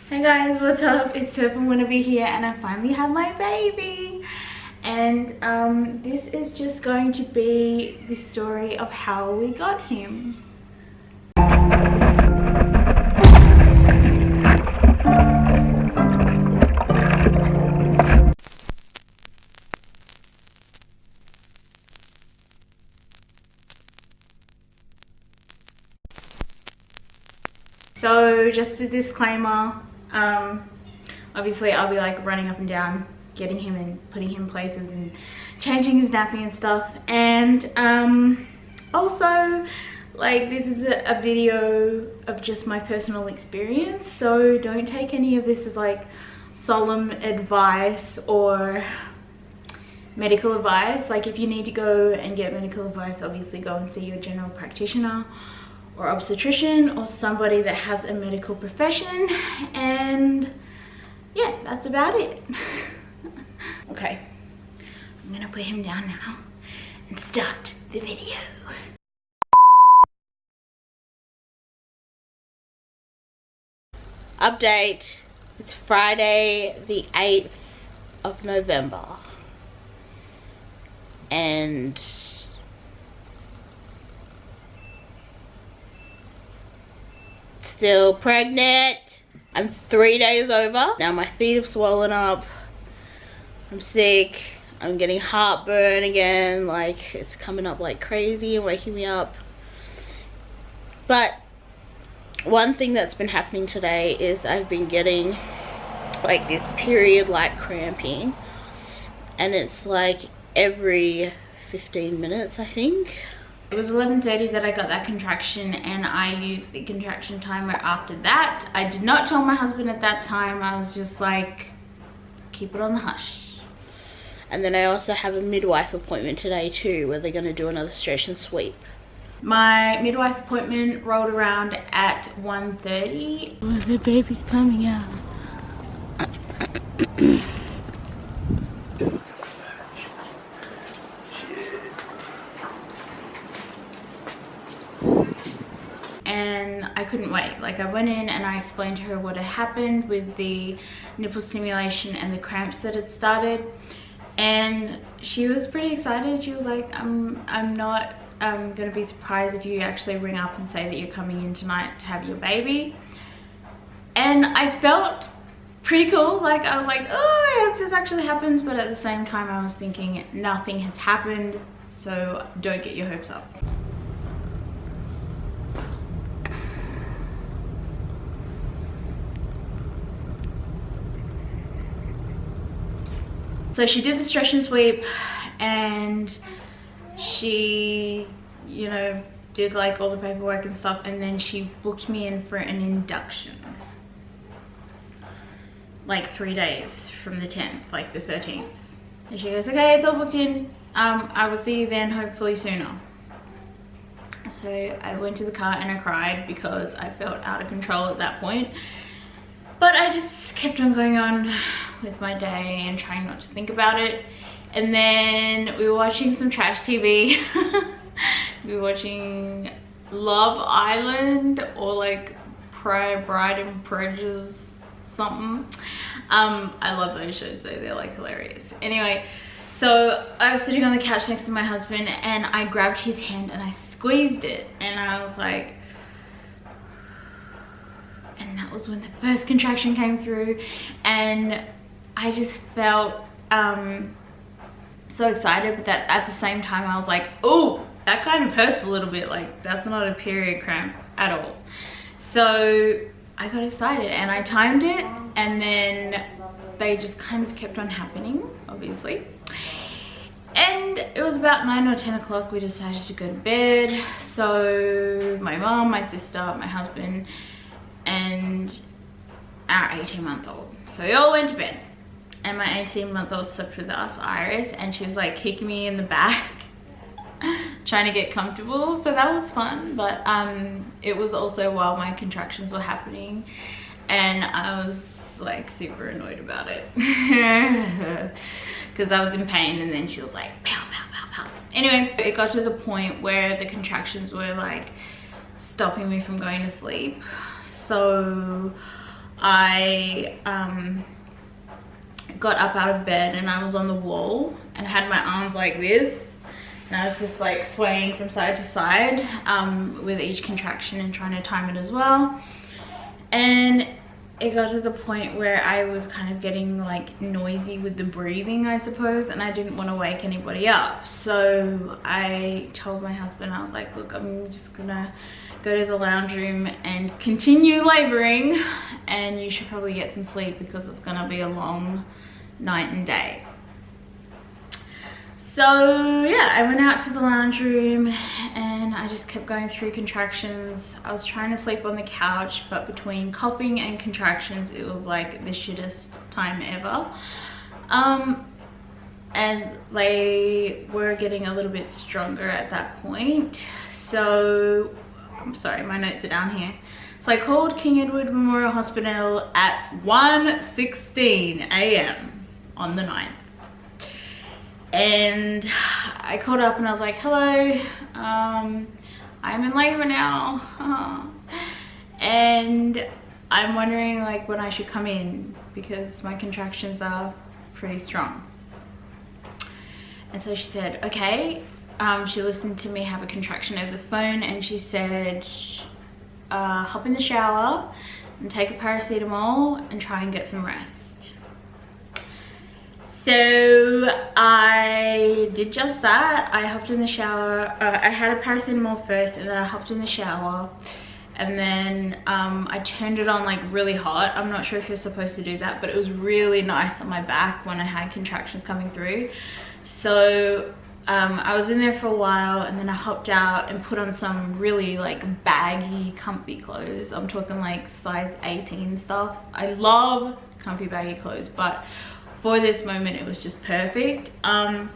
Hey guys, what's up? It's surferwannabe here, and I finally have my baby. And this is just going to be the story of how we got him. So just a disclaimer, obviously I'll be like running up and down, getting him and putting him places and changing his nappy and stuff. And also, like, this is a video of just my personal experience, so don't take any of this as like solemn advice or medical advice. Like, if you need to go and get medical advice, obviously go and see your general practitioner or obstetrician or somebody that has a medical profession. And yeah, that's about it. Okay, I'm gonna put him down now and start the video. Update, it's Friday the 8th of November and still pregnant. I'm 3 days over. Now my feet have swollen up. I'm sick. I'm getting heartburn again. Like, it's coming up like crazy and waking me up. But one thing that's been happening today is I've been getting like this period like cramping, and it's like every 15 minutes, I think. It was 11:30 that I got that contraction, and I used the contraction timer after that. I did not tell my husband at that time. I was just like, keep it on the hush. And then I also have a midwife appointment today too, where they're going to do another stretch and sweep. My midwife appointment rolled around at 1:30. Oh, the baby's coming out. And I couldn't wait. Like, I went in and I explained to her what had happened with the nipple stimulation and the cramps that had started, and she was pretty excited. She was like, I'm not gonna be surprised if you actually ring up and say that you're coming in tonight to have your baby. And I felt pretty cool. Like, I was like, oh, I hope this actually happens, but at the same time I was thinking nothing has happened, so don't get your hopes up. So she did the stretch and sweep, and she, you know, did like all the paperwork and stuff, and then she booked me in for an induction. Like 3 days from the 10th, like the 13th. And she goes, okay, it's all booked in. I will see you then, hopefully sooner. So I went to the car and I cried because I felt out of control at that point. But I just kept on going on with my day and trying not to think about it. And then we were watching some trash TV. We were watching Love Island, or like Bride and Prejudice something. I love those shows though, they're like hilarious. Anyway, so I was sitting on the couch next to my husband and I grabbed his hand and I squeezed it, and I was like, and that was when the first contraction came through, and I just felt so excited, but that at the same time I was like, oh, that kind of hurts a little bit. Like, that's not a period cramp at all. So I got excited and I timed it, and then they just kind of kept on happening, obviously. And it was about 9 or 10 o'clock, we decided to go to bed. So my mom, my sister, my husband, and our 18-month-old. So we all went to bed. And my 18-month-old slept with us, Iris, and she was like kicking me in the back, trying to get comfortable. So that was fun, but it was also while my contractions were happening, and I was like super annoyed about it because I was in pain, and then she was like pow pow pow pow. Anyway, it got to the point where the contractions were like stopping me from going to sleep. So I got up out of bed and I was on the wall and had my arms like this, and I was just like swaying from side to side with each contraction and trying to time it as well. And it got to the point where I was kind of getting like noisy with the breathing, I suppose, and I didn't want to wake anybody up. So I told my husband, I was like, look, I'm just gonna go to the lounge room and continue laboring, and you should probably get some sleep because it's gonna be a long night and day. So yeah, I went out to the lounge room and I just kept going through contractions. I was trying to sleep on the couch, but between coughing and contractions, it was like the shittest time ever. And they were getting a little bit stronger at that point. So, I'm sorry, my notes are down here. So I called King Edward Memorial Hospital at 1:16 a.m. on the 9th. And I called up and I was like, hello, I'm in labor now. And I'm wondering like when I should come in because my contractions are pretty strong. And so she said, okay. She listened to me have a contraction over the phone, and she said, hop in the shower and take a paracetamol and try and get some rest. So I did just that. I hopped in the shower. I had a paracetamol first, and then I hopped in the shower, and then I turned it on like really hot. I'm not sure if you're supposed to do that, but it was really nice on my back when I had contractions coming through. So I was in there for a while, and then I hopped out and put on some really like baggy comfy clothes. I'm talking like size 18 stuff. I love comfy baggy clothes, but for this moment it was just perfect. And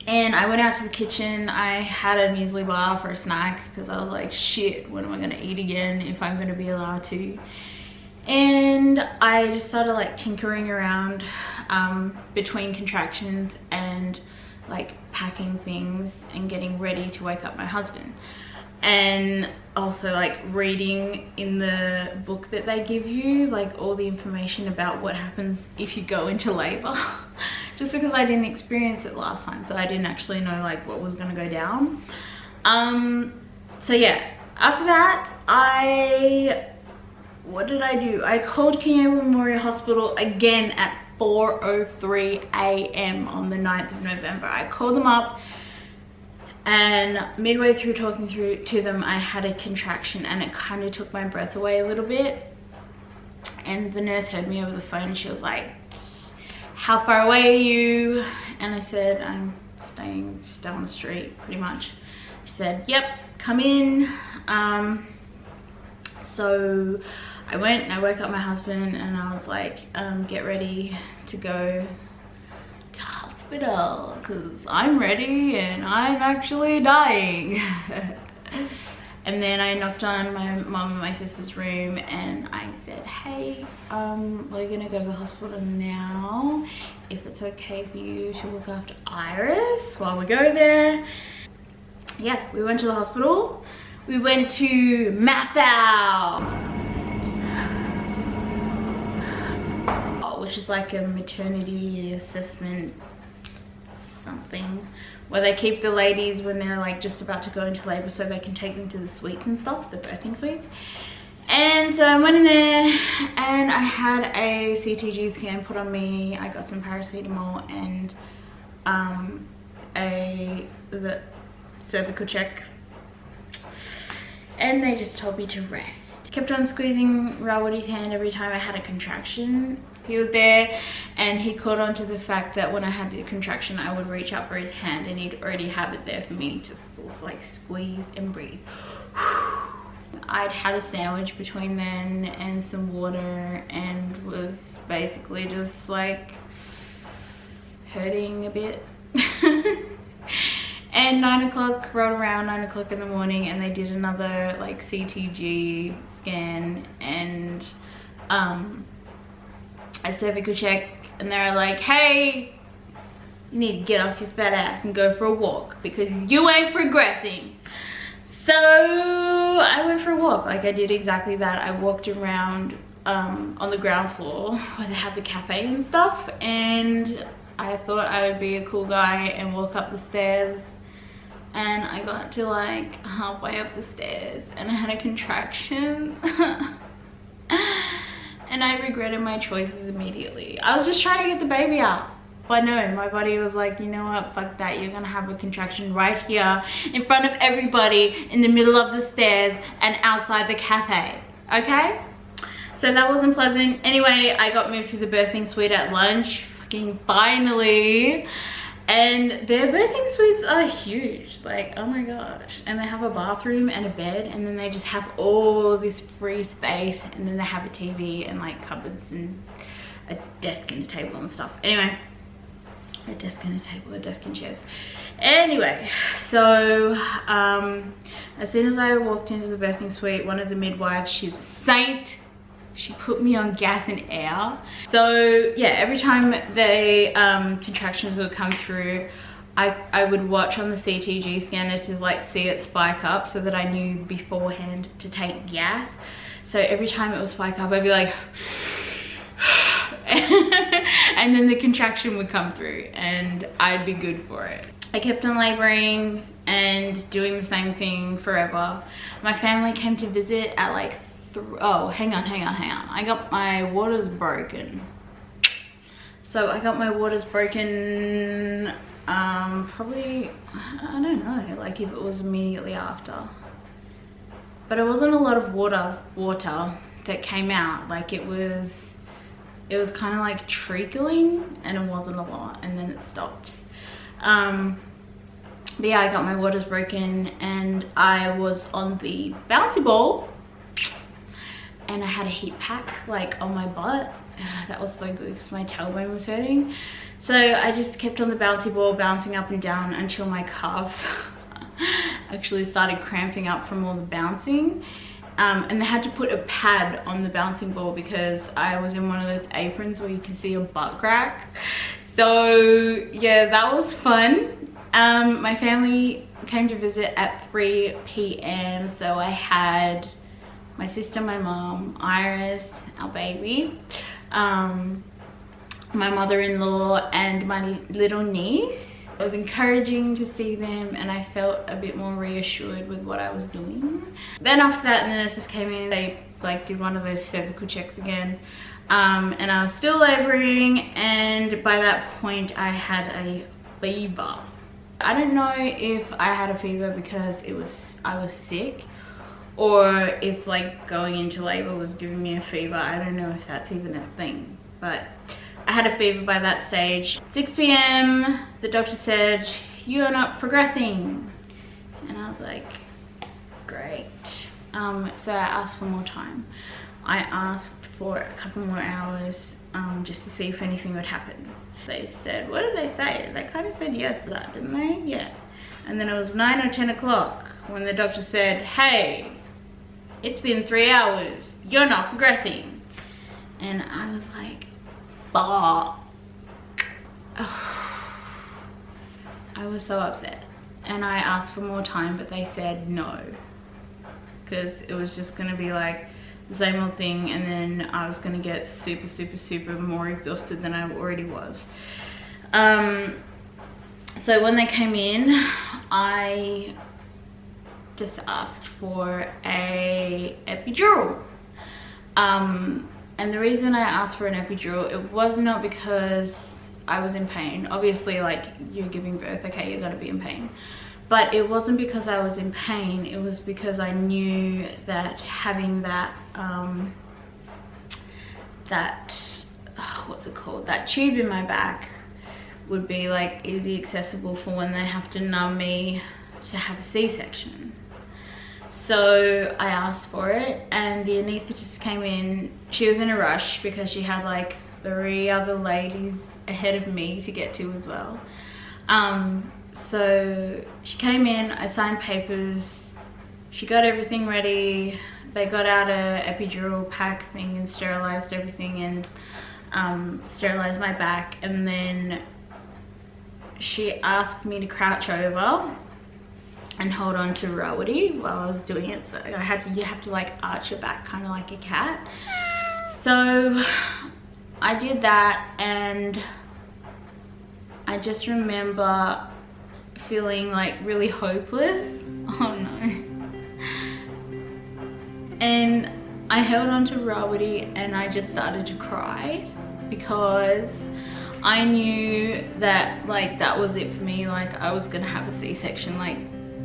I went out to the kitchen. I had a muesli bar for a snack because I was like, shit, when am I gonna eat again if I'm gonna be allowed to? And I just started like tinkering around between contractions and like packing things and getting ready to wake up my husband, and also like reading in the book that they give you like all the information about what happens if you go into labor. Just because I didn't experience it last time, so I didn't actually know like what was going to go down. So yeah, after that what did I do? I called King Edward Memorial Hospital again at 4:03 a.m. on the 9th of November. I called them up, and midway through talking to them, I had a contraction, and it kind of took my breath away a little bit. And the nurse heard me over the phone, and she was like, how far away are you? And I said, I'm staying just down the street pretty much. She said, yep, come in. So I went and I woke up my husband, and I was like, get ready to go to hospital because I'm ready and I'm actually dying. And then I knocked on my mom and my sister's room, and I said, hey, we're gonna go to the hospital now. If it's okay for you to look after Iris while we go there. Yeah, we went to the hospital. We went to Mathau, which is like a maternity assessment something, where they keep the ladies when they're like just about to go into labor so they can take them to the suites and stuff, the birthing suites. And so I went in there and I had a CTG scan put on me. I got some paracetamol and the cervical check, and they just told me to rest. Kept on squeezing Rawadi's hand every time I had a contraction. He was there, and he caught on to the fact that when I had the contraction, I would reach out for his hand, and he'd already have it there for me, just like squeeze and breathe. I'd had a sandwich between then and some water, and was basically just like hurting a bit. And 9 o'clock rolled around, 9 o'clock in the morning, and they did another like CTG scan and a cervical check, and they're like, hey, you need to get off your fat ass and go for a walk because you ain't progressing. So I went for a walk. Like, I did exactly that. I walked around on the ground floor where they have the cafe and stuff, and I thought I would be a cool guy and walk up the stairs, and I got to like halfway up the stairs and I had a contraction. And I regretted my choices immediately. I was just trying to get the baby out. But no, my body was like, you know what, fuck that. You're gonna have a contraction right here in front of everybody in the middle of the stairs and outside the cafe, okay? So that wasn't pleasant. Anyway, I got moved to the birthing suite at lunch, fucking finally. And their birthing suites are huge, like, oh my gosh. And they have a bathroom and a bed, and then they just have all this free space, and then they have a TV and like cupboards and a desk and a table and stuff. Anyway, a desk and a table, a desk and chairs. Anyway, so as soon as I walked into the birthing suite, one of the midwives, she's a saint. She put me on gas and air. So yeah, every time the contractions would come through, I would watch on the CTG scanner to like see it spike up so that I knew beforehand to take gas. So every time it would spike up, I'd be like, and then the contraction would come through and I'd be good for it. I kept on laboring and doing the same thing forever. My family came to visit at like oh, hang on. I got my waters broken. So I got my waters broken probably, I don't know, like if it was immediately after. But it wasn't a lot of water that came out. Like it was kind of like trickling, and it wasn't a lot, and then it stopped. But yeah, I got my waters broken and I was on the bouncy ball. And I had a heat pack like on my butt. That was so good because my tailbone was hurting. So I just kept on the bouncy ball, bouncing up and down until my calves actually started cramping up from all the bouncing. And they had to put a pad on the bouncing ball because I was in one of those aprons where you can see your butt crack. So yeah, that was fun. My family came to visit at 3 p.m. So I had my sister, my mom, Iris, our baby, my mother-in-law, and my little niece. It was encouraging to see them, and I felt a bit more reassured with what I was doing. Then after that, the nurses came in. They like did one of those cervical checks again, and I was still laboring, and by that point I had a fever. I don't know if I had a fever because I was sick, or if like going into labor was giving me a fever. I don't know if that's even a thing, but I had a fever by that stage. 6 p.m, the doctor said, "You're not progressing." And I was like, great. So I asked for more time. I asked for a couple more hours just to see if anything would happen. They said, what did they say? They kind of said yes to that, didn't they? Yeah. And then it was 9 or 10 o'clock when the doctor said, "Hey, it's been 3 hours, you're not progressing." And I was like, fuck. I was so upset. And I asked for more time, but they said no. Because it was just gonna be like the same old thing, and then I was gonna get super more exhausted than I already was. So when they came in, I just asked for a epidural. And the reason I asked for an epidural, it was not because I was in pain. Obviously, like, you're giving birth, okay, you're gonna be in pain. But it wasn't because I was in pain, it was because I knew that having that, what's it called? That tube in my back would be like easy accessible for when they have to numb me to have a C-section. So I asked for it, and the anaesthetist came in. She was in a rush because she had like 3 other ladies ahead of me to get to as well. So she came in, I signed papers, she got everything ready. They got out a epidural pack thing and sterilized everything, and sterilized my back. And then she asked me to crouch over and hold on to Rawati while I was doing it. So you have to like arch your back kind of like a cat. So I did that, and I just remember feeling like really hopeless. Oh no. And I held on to Rawadi and I just started to cry, because I knew that like that was it for me. Like I was gonna have a C-section. Like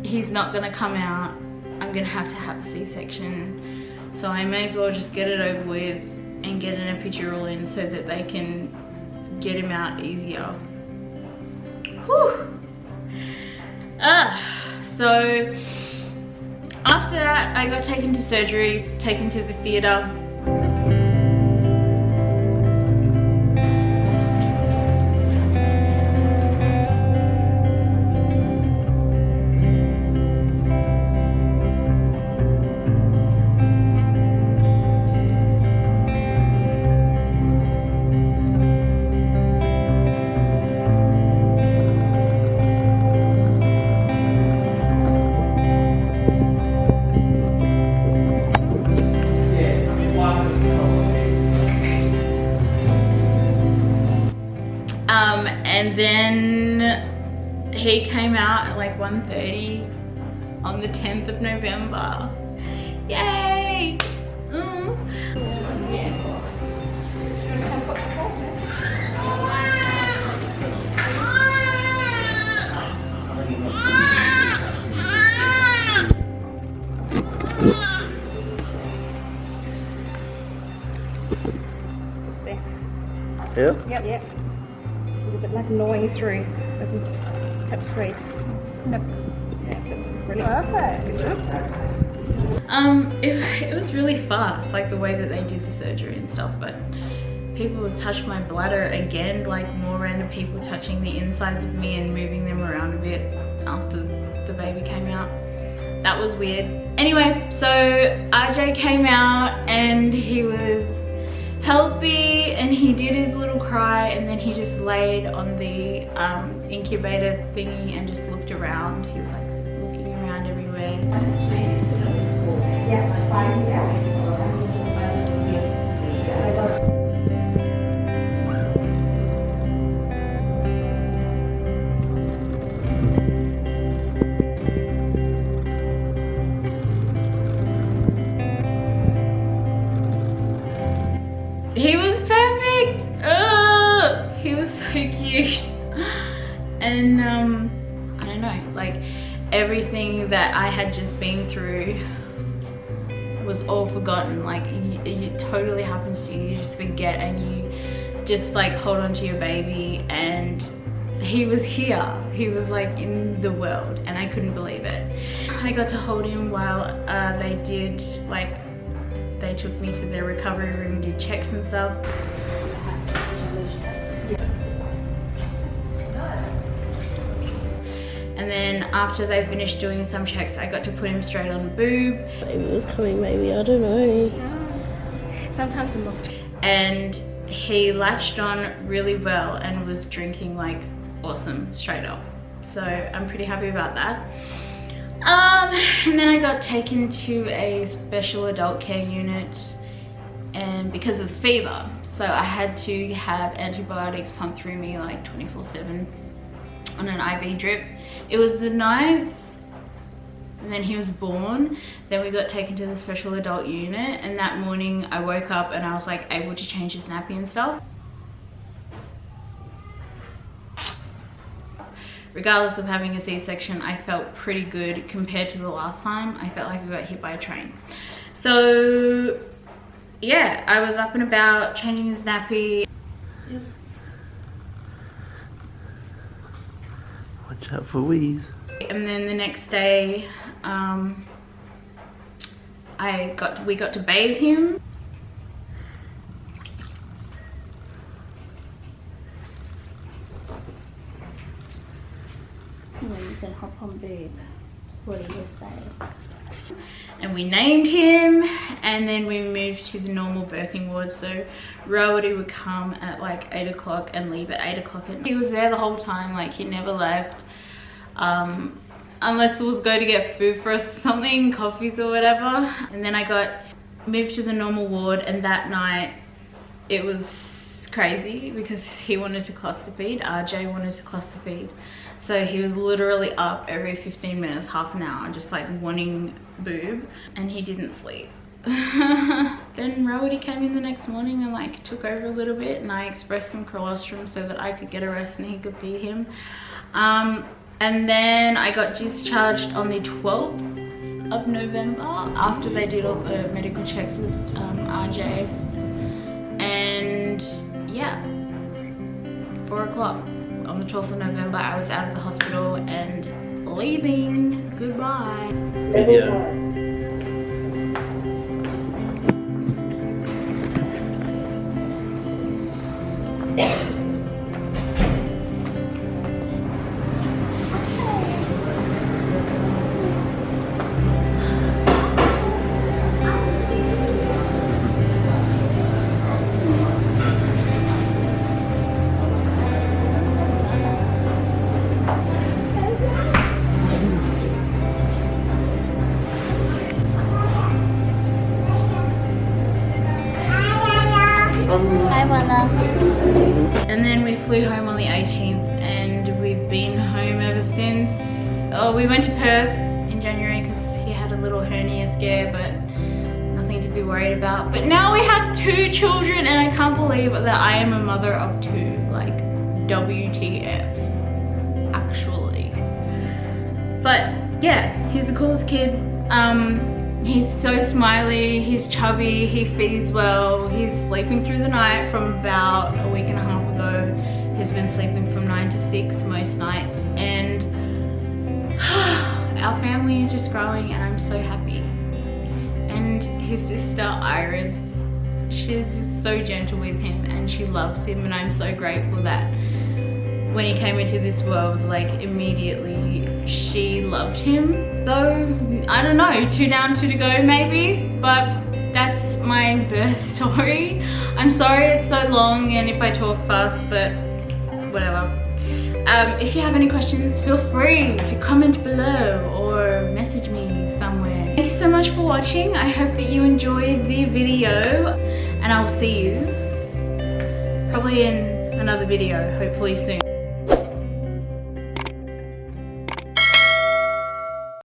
he's not gonna come out, I'm gonna have to have a C-section, so I may as well just get it over with and get an epidural in so that they can get him out easier. Whew. So after that I got taken to surgery, taken to the theatre. And then he came out at like 1:30 on the 10th of November. Yay! Yeah? Yep. Yep. A little bit like gnawing through. Doesn't tap straight. Nope. Yeah, that's brilliant. Perfect. Good job. It was really fast, like the way that they did the surgery and stuff, but people would touch my bladder again, like more random people touching the insides of me and moving them around a bit after the baby came out. That was weird. Anyway, so RJ came out and he was healthy and he did his little cry, and then he just laid on the incubator thingy and just looked around. He was like looking around everywhere. He was perfect. Oh, he was so cute. And I don't know, like everything that I had just been through was all forgotten. Like it totally happens to you. You just forget and you just like hold on to your baby, and he was here. He was like in the world, and I couldn't believe it. I got to hold him while they did like, they took me to their recovery room, did checks and stuff. And then after they finished doing some checks, I got to put him straight on the boob. Maybe it was coming, maybe, I don't know. Sometimes the milk. And he latched on really well and was drinking like awesome, straight up. So I'm pretty happy about that. And then I got taken to a special adult care unit, and because of the fever, so I had to have antibiotics pumped through me like 24/7 on an IV drip. It was the 9th, and then he was born. Then we got taken to the special adult unit, and that morning I woke up and I was like able to change his nappy and stuff. Regardless of having a C-section, I felt pretty good compared to the last time. I felt like I got hit by a train. So yeah, I was up and about changing his nappy. Watch out for wheeze. And then the next day, we got to bathe him. You can hop on boob. What do you say? And we named him, and then we moved to the normal birthing ward. So Rawadi would come at like 8 o'clock and leave at 8 o'clock. He was there the whole time, like he never left. Unless it was go to get food for us, something, coffees or whatever. And then I got moved to the normal ward, and that night it was crazy because he wanted to cluster feed, RJ wanted to cluster feed. So he was literally up every 15 minutes, half an hour, just like wanting boob, and he didn't sleep. Then Rowdy came in the next morning and like took over a little bit, and I expressed some colostrum so that I could get a rest and he could feed him. And then I got discharged on the 12th of November after they did all the medical checks with RJ. And yeah, 4 o'clock on the 12th of November, I was out of the hospital and leaving. Goodbye. Video. Hi, Wanda. And then we flew home on the 18th and we've been home ever since. Oh, we went to Perth in January because he had a little hernia scare, but nothing to be worried about. But now we have 2 children and I can't believe that I am a mother of 2. Like, WTF, actually. But yeah, he's the coolest kid. He's so smiley, he's chubby, he feeds well, he's sleeping through the night from about a week and a half ago. He's been sleeping from 9 to 6 most nights, and our family is just growing and I'm so happy. And his sister Iris, she's so gentle with him and she loves him, and I'm so grateful that when he came into this world, like immediately she loved him. So I don't know, 2 down, 2 to go maybe, but that's my birth story. I'm sorry it's so long and if I talk fast, but whatever. If you have any questions, feel free to comment below or message me somewhere. Thank you so much for watching. I hope that you enjoyed the video, and I'll see you probably in another video, hopefully soon.